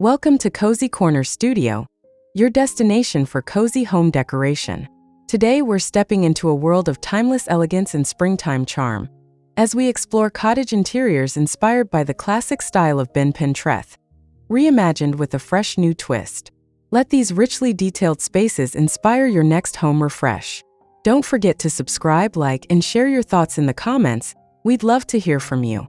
Welcome to Cozy Corner Studio, your destination for cozy home decoration. Today we're stepping into a world of timeless elegance and springtime charm, as we explore cottage interiors inspired by the classic style of Ben Pentreath, reimagined with a fresh new twist. Let these richly detailed spaces inspire your next home refresh. Don't forget to subscribe, like, and share your thoughts in the comments. We'd love to hear from you.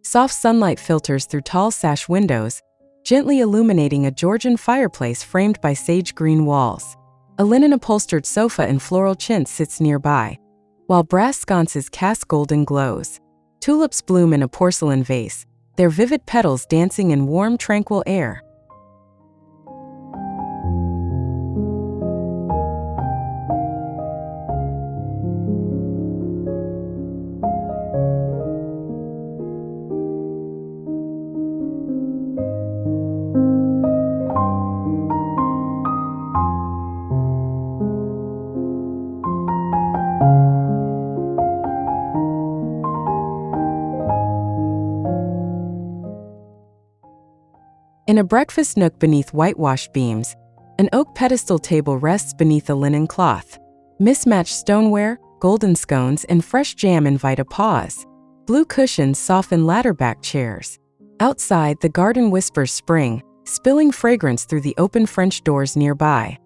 Soft sunlight filters through tall sash windows, gently illuminating a Georgian fireplace framed by sage green walls. A linen-upholstered sofa and floral chintz sits nearby, while brass sconces cast golden glows. Tulips bloom in a porcelain vase, their vivid petals dancing in warm, tranquil air. In a breakfast nook beneath whitewashed beams, an oak pedestal table rests beneath a linen cloth. Mismatched stoneware, golden scones, and fresh jam invite a pause. Blue cushions soften ladder-back chairs. Outside, the garden whispers spring, spilling fragrance through the open French doors nearby.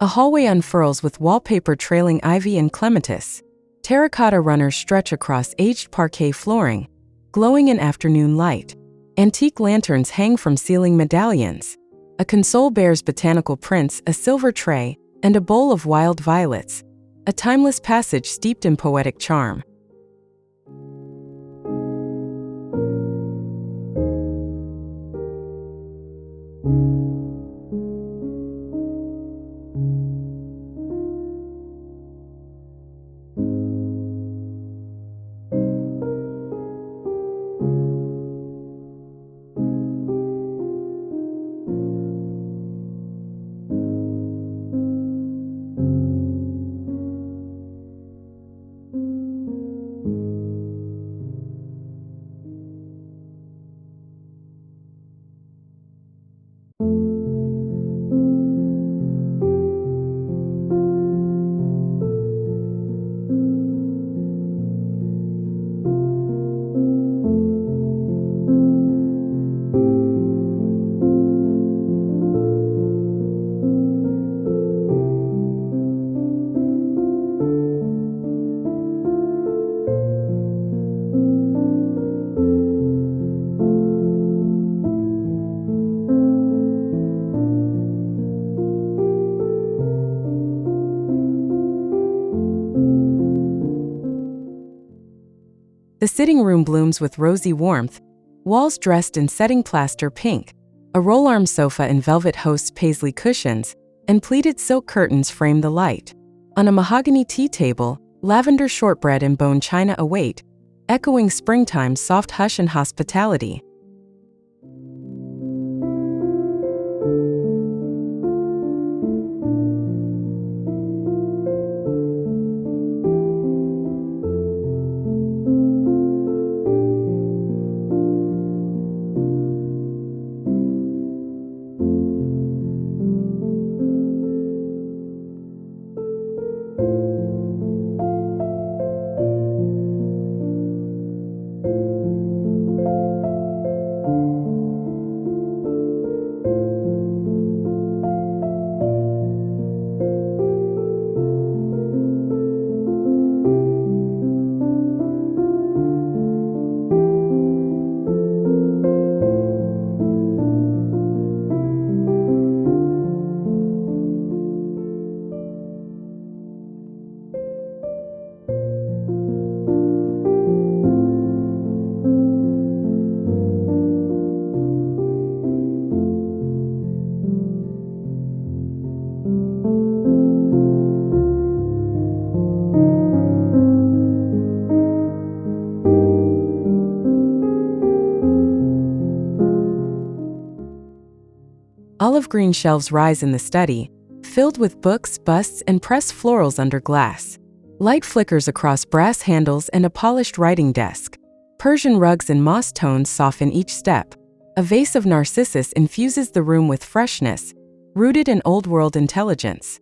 A hallway unfurls with wallpaper trailing ivy and clematis. Terracotta runners stretch across aged parquet flooring, glowing in afternoon light. Antique lanterns hang from ceiling medallions. A console bears botanical prints, a silver tray, and a bowl of wild violets. A timeless passage steeped in poetic charm. The sitting room blooms with rosy warmth, walls dressed in setting plaster pink. A roll-arm sofa and velvet hosts paisley cushions, and pleated silk curtains frame the light. On a mahogany tea table, lavender shortbread and bone china await, echoing springtime's soft hush and hospitality. Olive green shelves rise in the study, filled with books, busts, and pressed florals under glass. Light flickers across brass handles and a polished writing desk. Persian rugs and moss tones soften each step. A vase of narcissus infuses the room with freshness, rooted in old-world intelligence.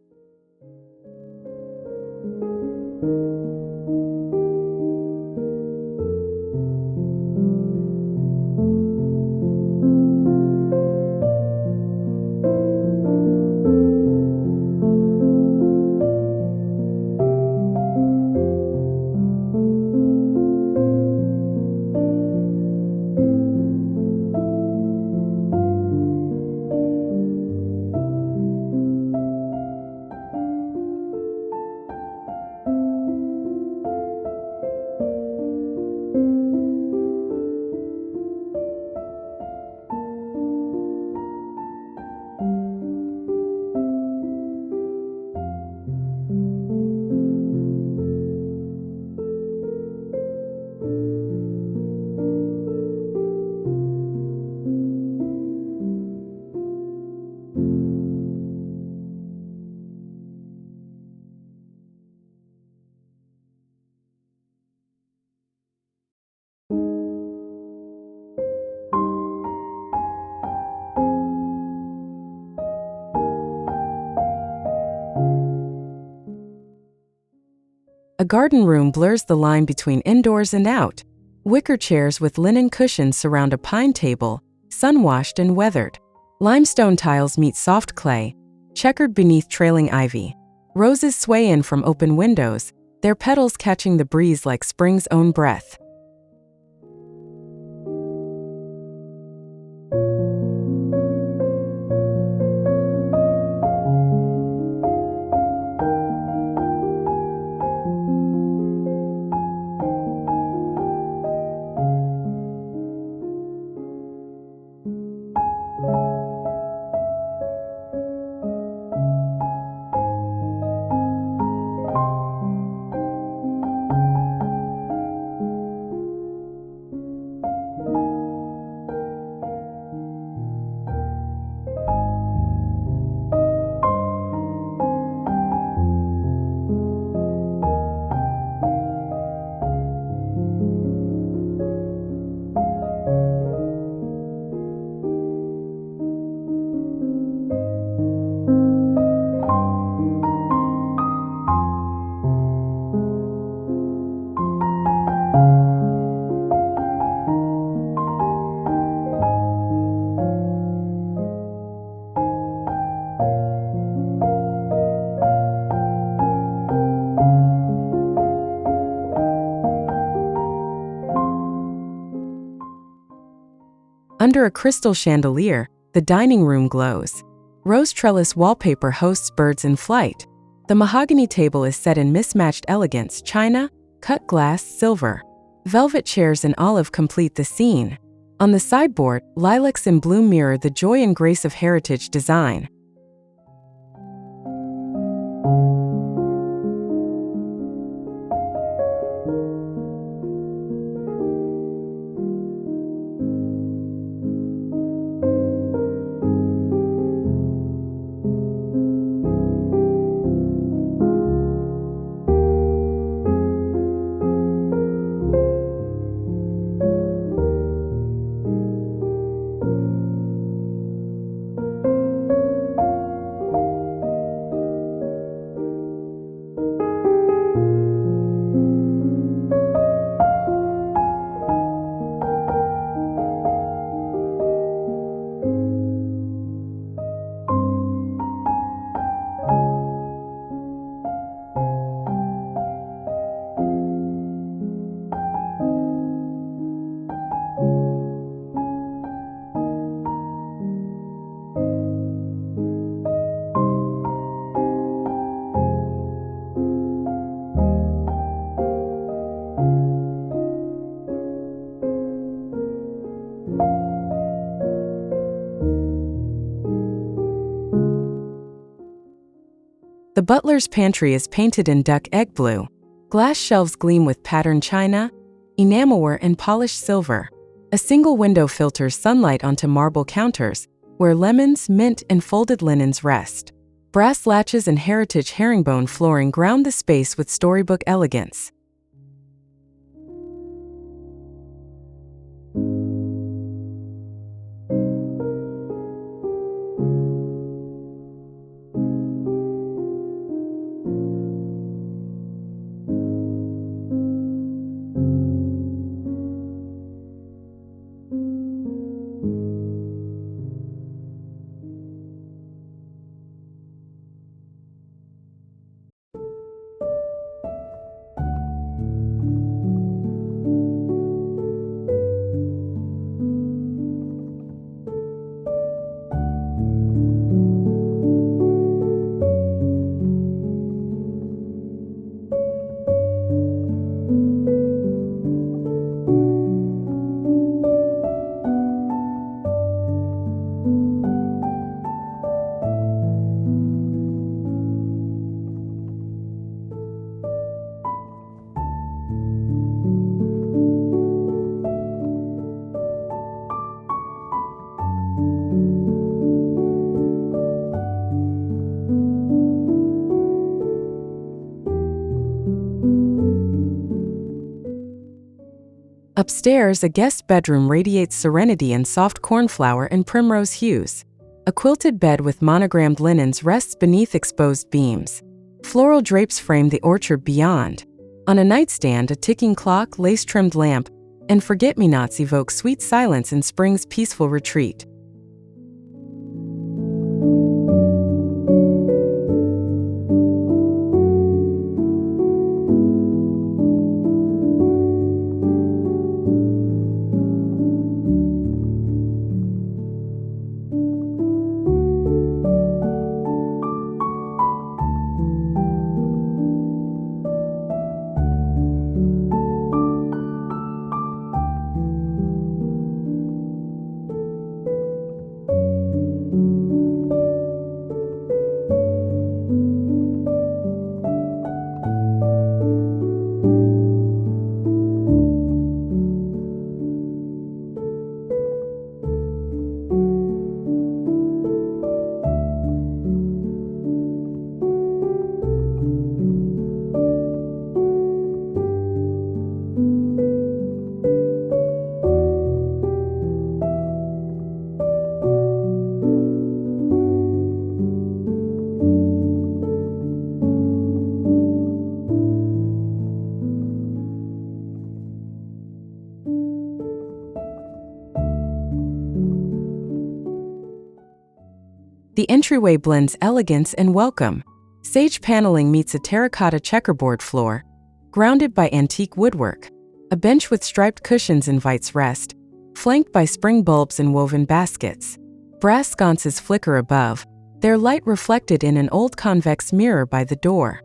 A garden room blurs the line between indoors and out. Wicker chairs with linen cushions surround a pine table, sun-washed and weathered. Limestone tiles meet soft clay, checkered beneath trailing ivy. Roses sway in from open windows, their petals catching the breeze like spring's own breath. Under a crystal chandelier, the dining room glows. Rose trellis wallpaper hosts birds in flight. The mahogany table is set in mismatched elegance: china, cut glass, silver. Velvet chairs in olive complete the scene. On the sideboard, lilacs in bloom mirror the joy and grace of heritage design. The butler's pantry is painted in duck egg blue. Glass shelves gleam with patterned china, enamelware, and polished silver. A single window filters sunlight onto marble counters, where lemons, mint, and folded linens rest. Brass latches and heritage herringbone flooring ground the space with storybook elegance. Upstairs, a guest bedroom radiates serenity in soft cornflower and primrose hues. A quilted bed with monogrammed linens rests beneath exposed beams. Floral drapes frame the orchard beyond. On a nightstand, a ticking clock, lace-trimmed lamp, and forget-me-nots evoke sweet silence in spring's peaceful retreat. The entryway blends elegance and welcome. Sage paneling meets a terracotta checkerboard floor, grounded by antique woodwork. A bench with striped cushions invites rest, flanked by spring bulbs and woven baskets. Brass sconces flicker above, their light reflected in an old convex mirror by the door.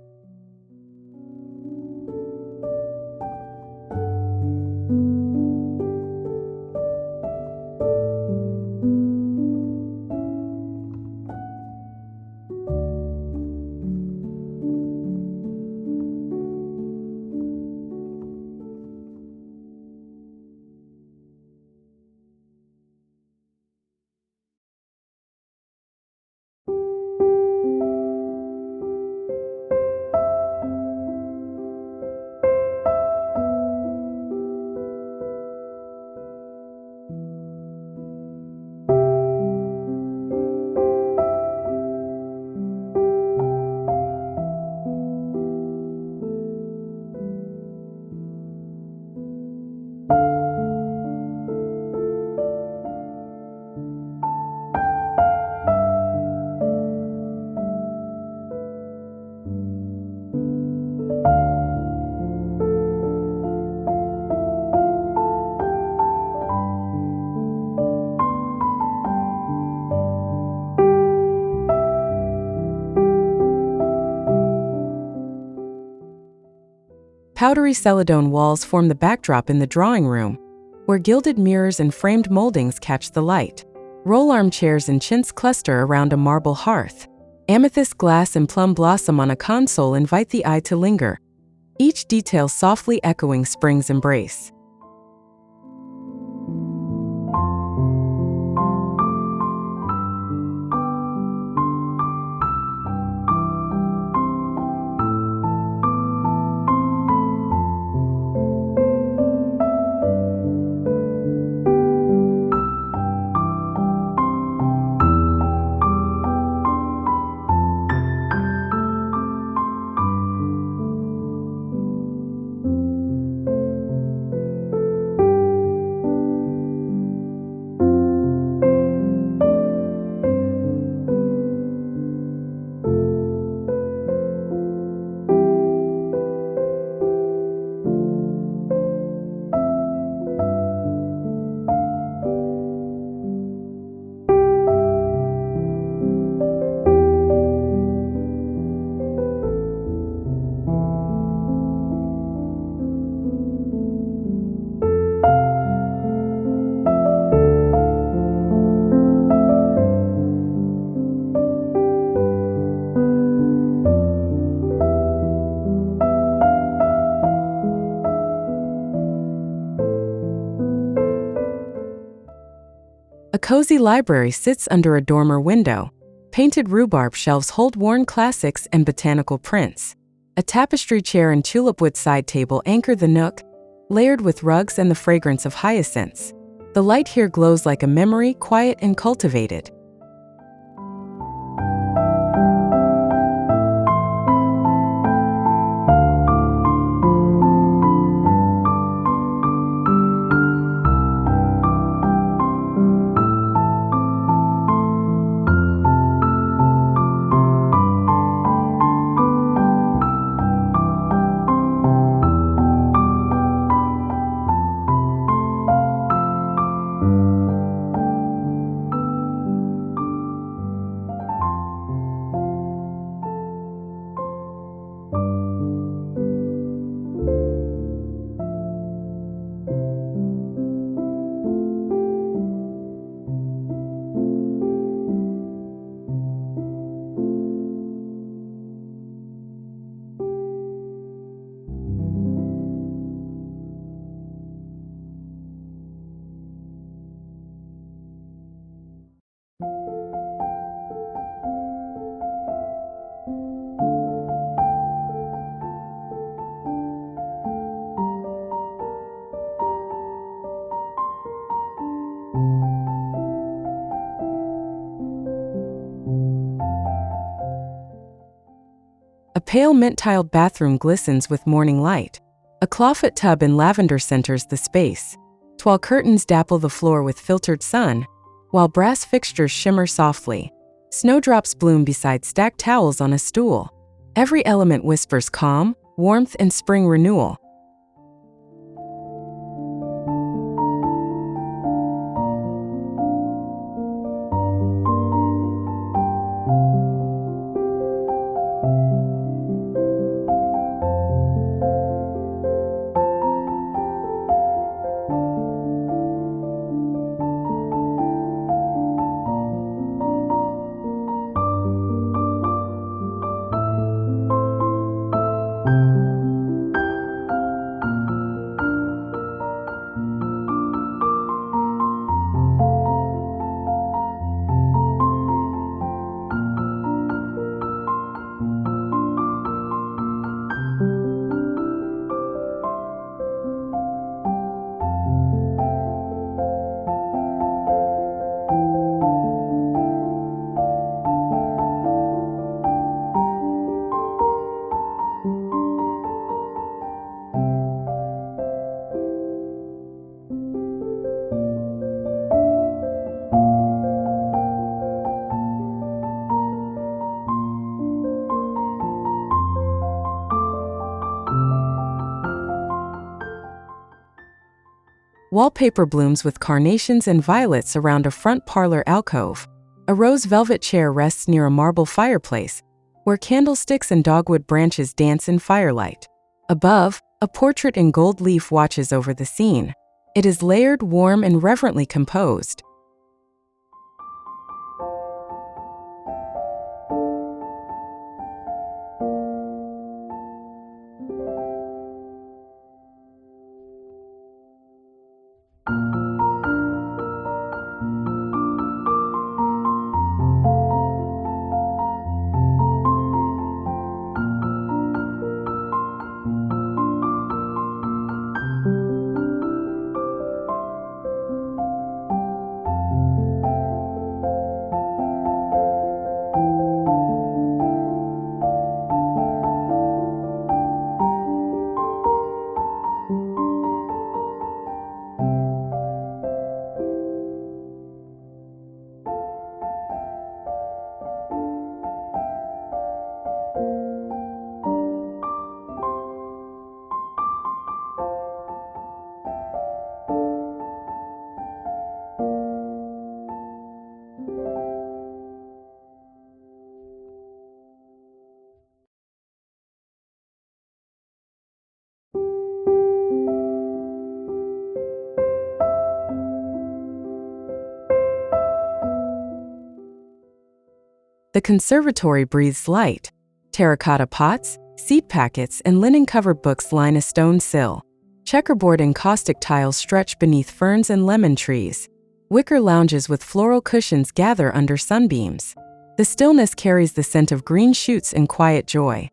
Powdery celadone walls form the backdrop in the drawing room, where gilded mirrors and framed moldings catch the light. Roll armchairs and chintz cluster around a marble hearth. Amethyst glass and plum blossom on a console invite the eye to linger, each detail softly echoing spring's embrace. A cozy library sits under a dormer window. Painted rhubarb shelves hold worn classics and botanical prints. A tapestry chair and tulipwood side table anchor the nook, layered with rugs and the fragrance of hyacinths. The light here glows like a memory, quiet and cultivated. A pale mint-tiled bathroom glistens with morning light. A clawfoot tub in lavender centers the space. Tall curtains dapple the floor with filtered sun, while brass fixtures shimmer softly. Snowdrops bloom beside stacked towels on a stool. Every element whispers calm, warmth, and spring renewal. Wallpaper blooms with carnations and violets around a front parlor alcove. A rose velvet chair rests near a marble fireplace, where candlesticks and dogwood branches dance in firelight. Above, a portrait in gold leaf watches over the scene. It is layered, warm, and reverently composed. The conservatory breathes light. Terracotta pots, seed packets, and linen-covered books line a stone sill. Checkerboard encaustic tiles stretch beneath ferns and lemon trees. Wicker lounges with floral cushions gather under sunbeams. The stillness carries the scent of green shoots and quiet joy.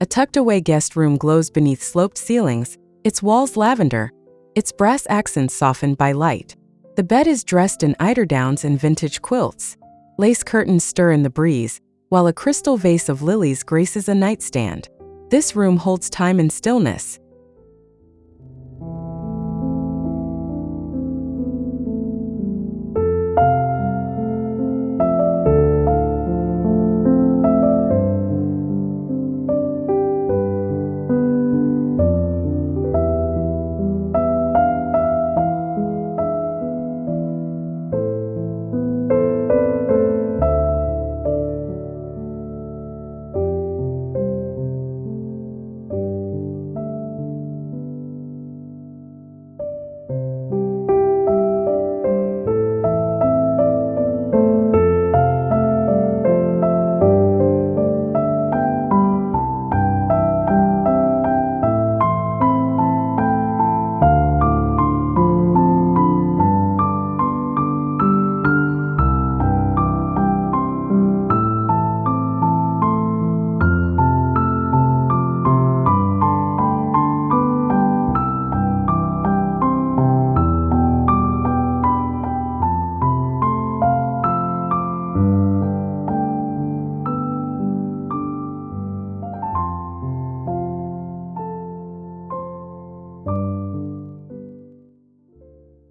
A tucked-away guest room glows beneath sloped ceilings, its walls lavender, its brass accents softened by light. The bed is dressed in eiderdowns and vintage quilts. Lace curtains stir in the breeze, while a crystal vase of lilies graces a nightstand. This room holds time and stillness.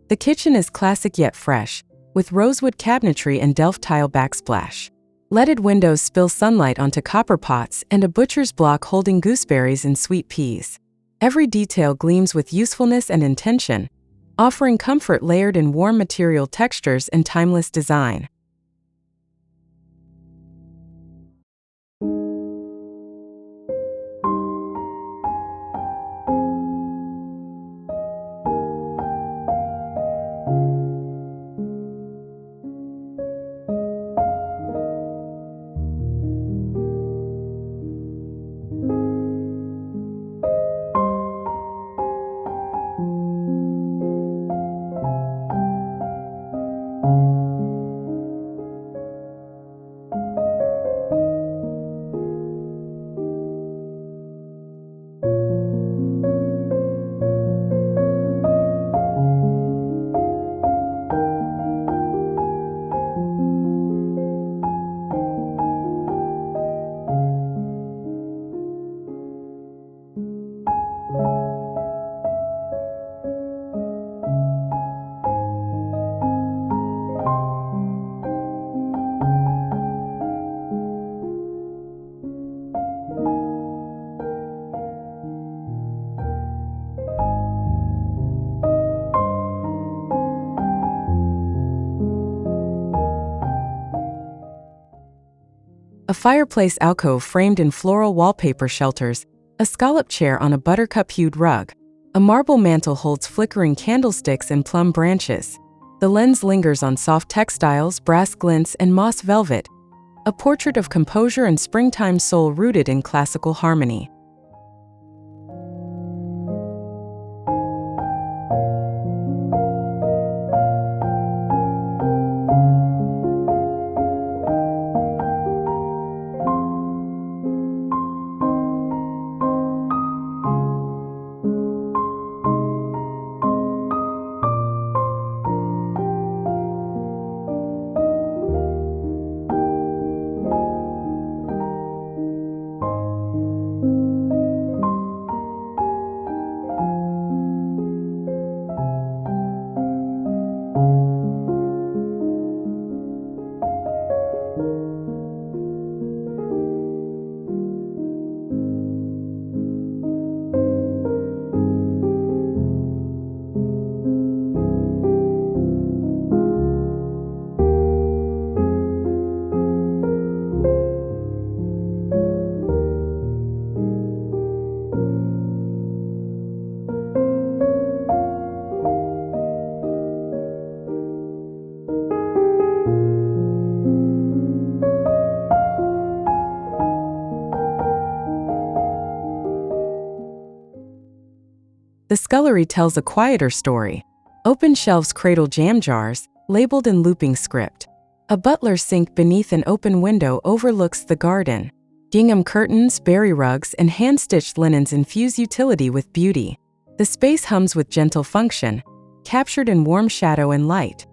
The kitchen is classic yet fresh, with rosewood cabinetry and delft tile backsplash. Leaded windows spill sunlight onto copper pots and a butcher's block holding gooseberries and sweet peas. Every detail gleams with usefulness and intention, offering comfort layered in warm material textures and timeless design. A fireplace alcove framed in floral wallpaper shelters a scallop chair on a buttercup-hued rug. A marble mantel holds flickering candlesticks and plum branches. The lens lingers on soft textiles, brass glints, and moss velvet, a portrait of composure and springtime soul rooted in classical harmony. The scullery tells a quieter story. Open shelves cradle jam jars, labeled in looping script. A butler's sink beneath an open window overlooks the garden. Gingham curtains, berry rugs, and hand-stitched linens infuse utility with beauty. The space hums with gentle function, captured in warm shadow and light.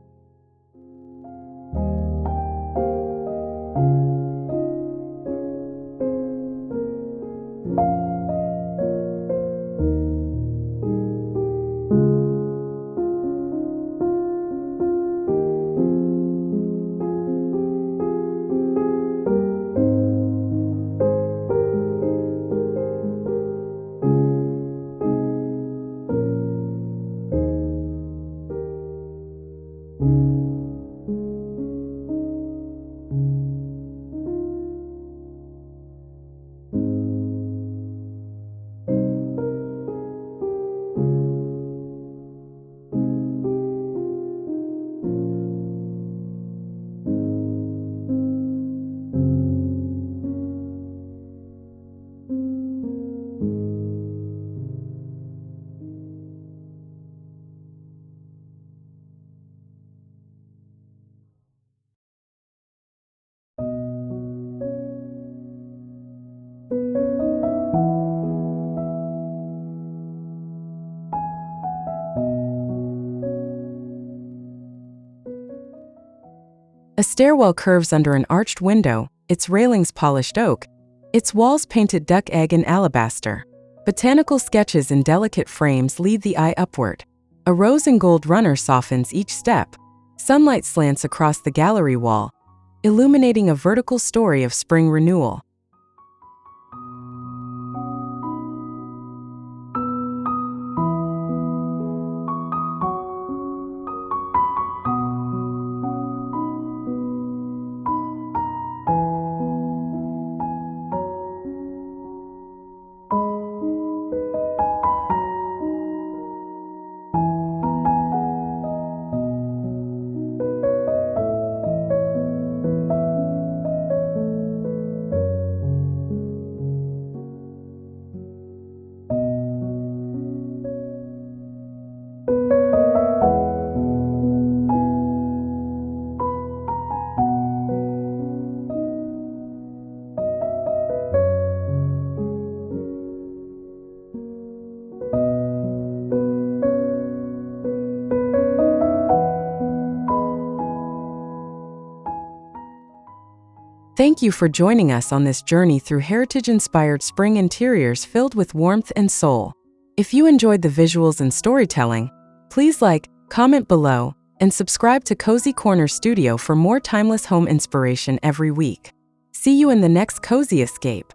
A stairwell curves under an arched window, its railings polished oak, its walls painted duck egg and alabaster. Botanical sketches in delicate frames lead the eye upward. A rose and gold runner softens each step. Sunlight slants across the gallery wall, illuminating a vertical story of spring renewal. Thank you for joining us on this journey through heritage-inspired spring interiors filled with warmth and soul. If you enjoyed the visuals and storytelling, please like, comment below, and subscribe to Cozy Corner Studio for more timeless home inspiration every week. See you in the next cozy escape.